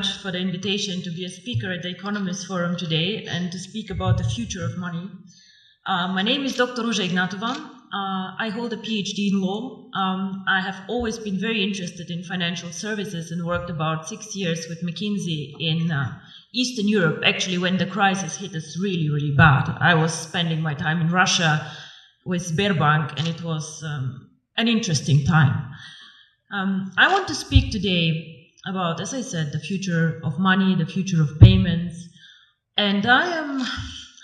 much for the invitation to be a speaker at the Economist Forum today and to speak about the future of money. My name is Dr. Ruja Ignatova. I hold a PhD in law. I have always been very interested in financial services and worked about 6 years with McKinsey in Eastern Europe, actually when the crisis hit us really, really bad. I was spending my time in Russia with Sberbank, and it was an interesting time. I want to speak today about, as I said, the future of money, the future of payments. And I am,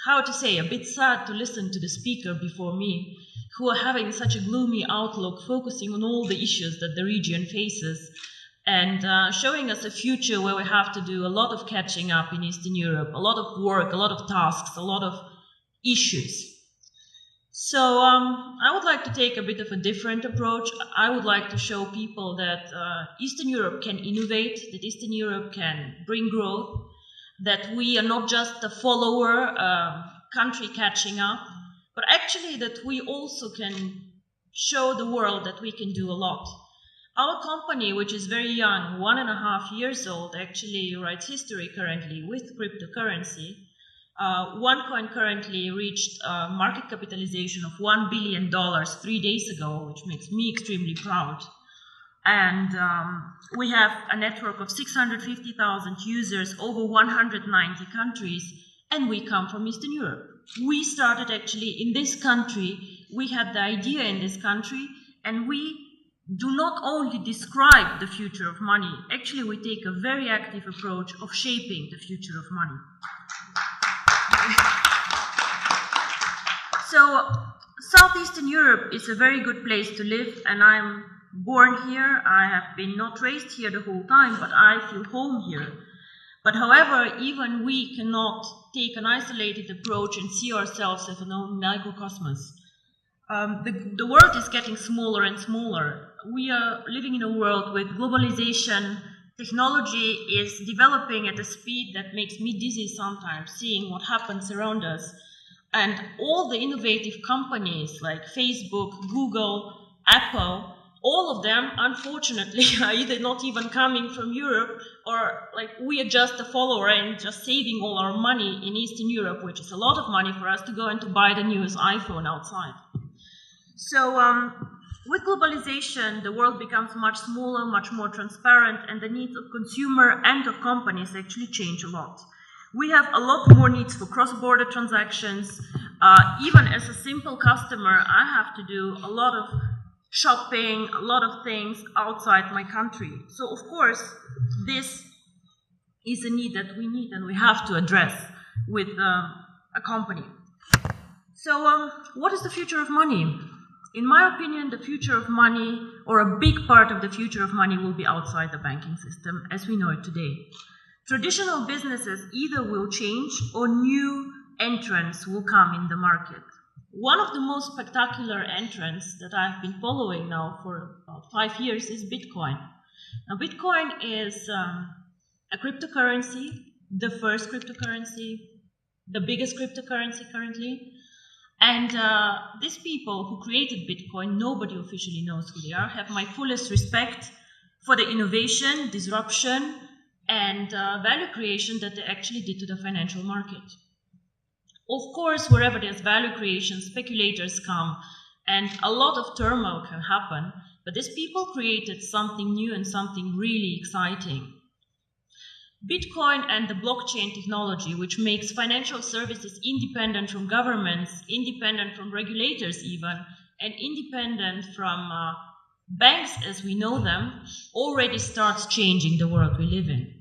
how to say, a bit sad to listen to the speaker before me, who are having such a gloomy outlook, focusing on all the issues that the region faces, and showing us a future where we have to do a lot of catching up in Eastern Europe, a lot of work, a lot of tasks, a lot of issues. So I would like to take a bit of a different approach. I would like to show people that Eastern Europe can innovate, that Eastern Europe can bring growth, that we are not just a follower country catching up, but actually that we also can show the world that we can do a lot. Our company, which is very young, 1.5 years old, actually writes history currently with cryptocurrency. OneCoin currently reached a market capitalization of $1 billion 3 days ago, which makes me extremely proud. And we have a network of 650,000 users over 190 countries, and we come from Eastern Europe. We started actually in this country. We had the idea in this country, and we do not only describe the future of money, actually we take a very active approach of shaping the future of money. So, Southeastern Europe is a very good place to live, and I'm born here. I have been not raised here the whole time, but I feel home here. But however, even we cannot take an isolated approach and see ourselves as an own microcosmos. The world is getting smaller and smaller. We are living in a world with globalization. Technology is developing at a speed that makes me dizzy sometimes, seeing what happens around us. And all the innovative companies like Facebook, Google, Apple, all of them, unfortunately, are either not even coming from Europe, or like we are just a follower and just saving all our money in Eastern Europe, which is a lot of money for us to go and to buy the newest iPhone outside. So with globalization, the world becomes much smaller, much more transparent, and the needs of consumer and of companies actually change a lot. We have a lot more needs for cross-border transactions. Even as a simple customer, I have to do a lot of shopping, a lot of things outside my country. So, of course, this is a need that we need and we have to address with a company. So, what is the future of money? In my opinion, the future of money, or a big part of the future of money, will be outside the banking system as we know it today. Traditional businesses either will change or new entrants will come in the market. One of the most spectacular entrants that I've been following now for about 5 years is Bitcoin. Now, Bitcoin is a cryptocurrency, the first cryptocurrency, the biggest cryptocurrency currently. And these people who created Bitcoin, nobody officially knows who they are, have my fullest respect for the innovation, disruption, and value creation that they actually did to the financial market. Of course, wherever there's value creation, speculators come, and a lot of turmoil can happen, but these people created something new and something really exciting. Bitcoin and the blockchain technology, which makes financial services independent from governments, independent from regulators even, and independent from banks as we know them, already starts changing the world we live in.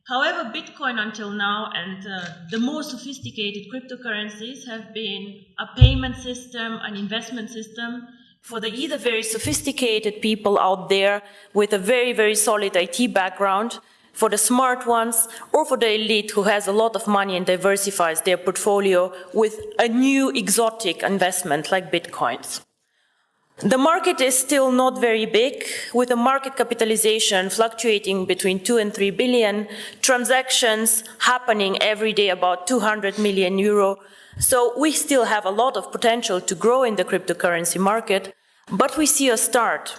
However, Bitcoin until now and the more sophisticated cryptocurrencies have been a payment system, an investment system for the either very sophisticated people out there with a very, very solid IT background, for the smart ones, or for the elite who has a lot of money and diversifies their portfolio with a new exotic investment like Bitcoins. The market is still not very big, with a market capitalization fluctuating between 2 and 3 billion, transactions happening every day about 200 million euro. So we still have a lot of potential to grow in the cryptocurrency market, but we see a start.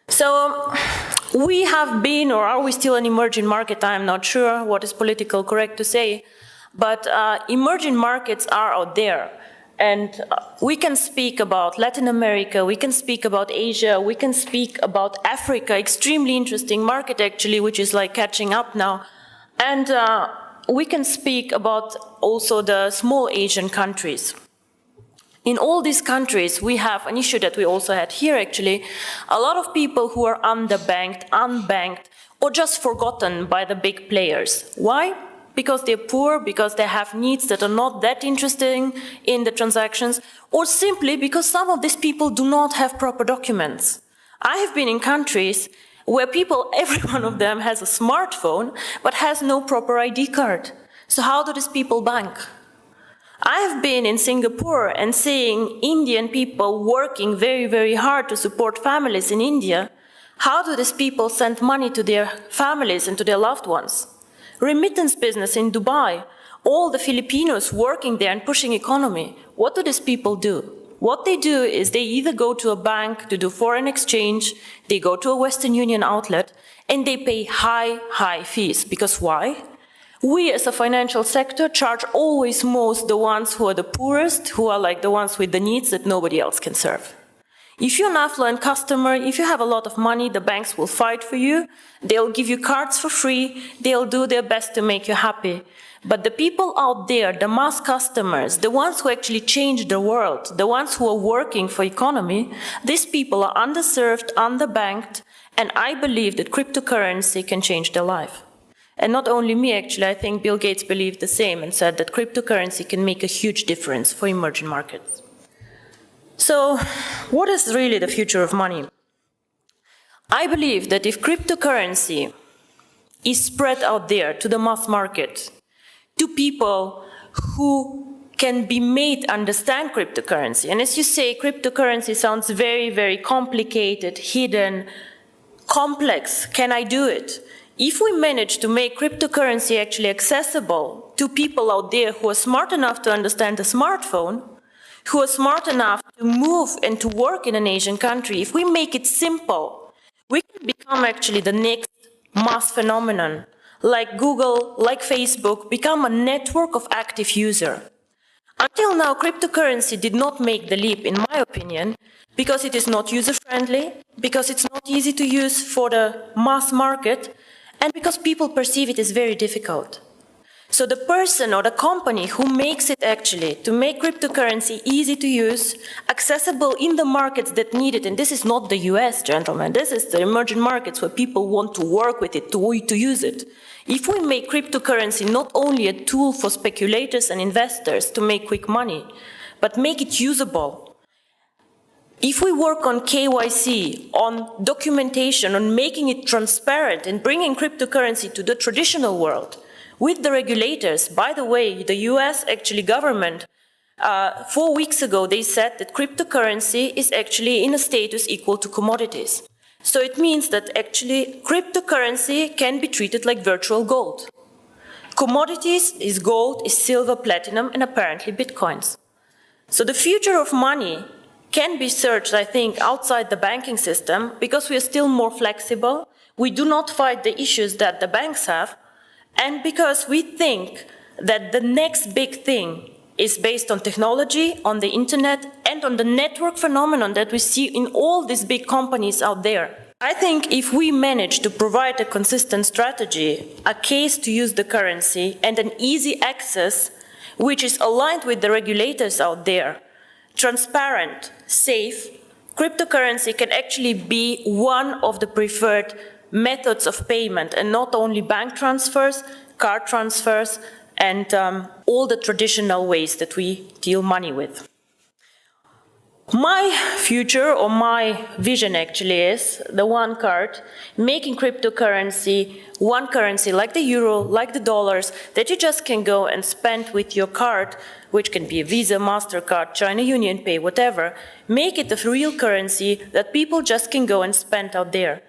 So We have been, or are we still an emerging market? I'm not sure what is politically correct to say, but emerging markets are out there. And we can speak about Latin America, we can speak about Asia, we can speak about Africa, extremely interesting market actually, which is like catching up now. And we can speak about also the small Asian countries. In all these countries, we have an issue that we also had here actually, a lot of people who are underbanked, unbanked, or just forgotten by the big players. Why? Because they're poor, because they have needs that are not that interesting in the transactions, or simply because some of these people do not have proper documents. I have been in countries where people, every one of them has a smartphone, but has no proper ID card. So how do these people bank? I have been in Singapore and seeing Indian people working very, very hard to support families in India. How do these people send money to their families and to their loved ones? Remittance business in Dubai, all the Filipinos working there and pushing economy. What do these people do? What they do is they either go to a bank to do foreign exchange, they go to a Western Union outlet, and they pay high fees. Because why? We as a financial sector charge always most the ones who are the poorest, who are like the ones with the needs that nobody else can serve. If you're an affluent customer, if you have a lot of money, the banks will fight for you, they'll give you cards for free, they'll do their best to make you happy. But the people out there, the mass customers, the ones who actually change the world, the ones who are working for economy, these people are underserved, underbanked, and I believe that cryptocurrency can change their life. And not only me, actually, I think Bill Gates believed the same and said that cryptocurrency can make a huge difference for emerging markets. So, what is really the future of money? I believe that if cryptocurrency is spread out there to the mass market, to people who can be made understand cryptocurrency, and as you say, cryptocurrency sounds very, very complicated, hidden, complex. Can I do it? If we manage to make cryptocurrency actually accessible to people out there who are smart enough to understand a smartphone, who are smart enough to move and to work in an Asian country, if we make it simple, we can become actually the next mass phenomenon, like Google, like Facebook, become a network of active users. Until now, cryptocurrency did not make the leap, in my opinion, because it is not user-friendly, because it's not easy to use for the mass market, and because people perceive it as very difficult. So the person or the company who makes it actually to make cryptocurrency easy to use, accessible in the markets that need it, and this is not the US, gentlemen, this is the emerging markets where people want to work with it, to use it. If we make cryptocurrency not only a tool for speculators and investors to make quick money, but make it usable, if we work on KYC, on documentation, on making it transparent and bringing cryptocurrency to the traditional world with the regulators, by the way, the US actually government, 4 weeks ago, they said that cryptocurrency is actually in a status equal to commodities. So it means that actually cryptocurrency can be treated like virtual gold. Commodities is gold, is silver, platinum, and apparently bitcoins. So the future of money can be searched, I think, outside the banking system because we are still more flexible, we do not fight the issues that the banks have, and because we think that the next big thing is based on technology, on the internet, and on the network phenomenon that we see in all these big companies out there. I think if we manage to provide a consistent strategy, a case to use the currency, and an easy access, which is aligned with the regulators out there, transparent, safe, cryptocurrency can actually be one of the preferred methods of payment, and not only bank transfers, card transfers, and all the traditional ways that we deal money with. My future, or my vision actually, is the one card, making cryptocurrency one currency like the euro, like the dollars, that you just can go and spend with your card, which can be a Visa, MasterCard, China Union Pay, whatever. Make it a real currency that people just can go and spend out there.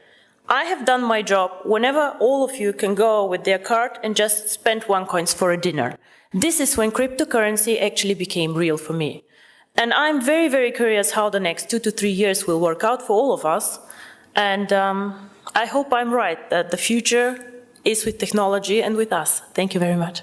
I have done my job whenever all of you can go with their card and just spend $1 for a dinner. This is when cryptocurrency actually became real for me. And I'm very, very curious how the next 2 to 3 years will work out for all of us. And I hope I'm right, that the future is with technology and with us. Thank you very much.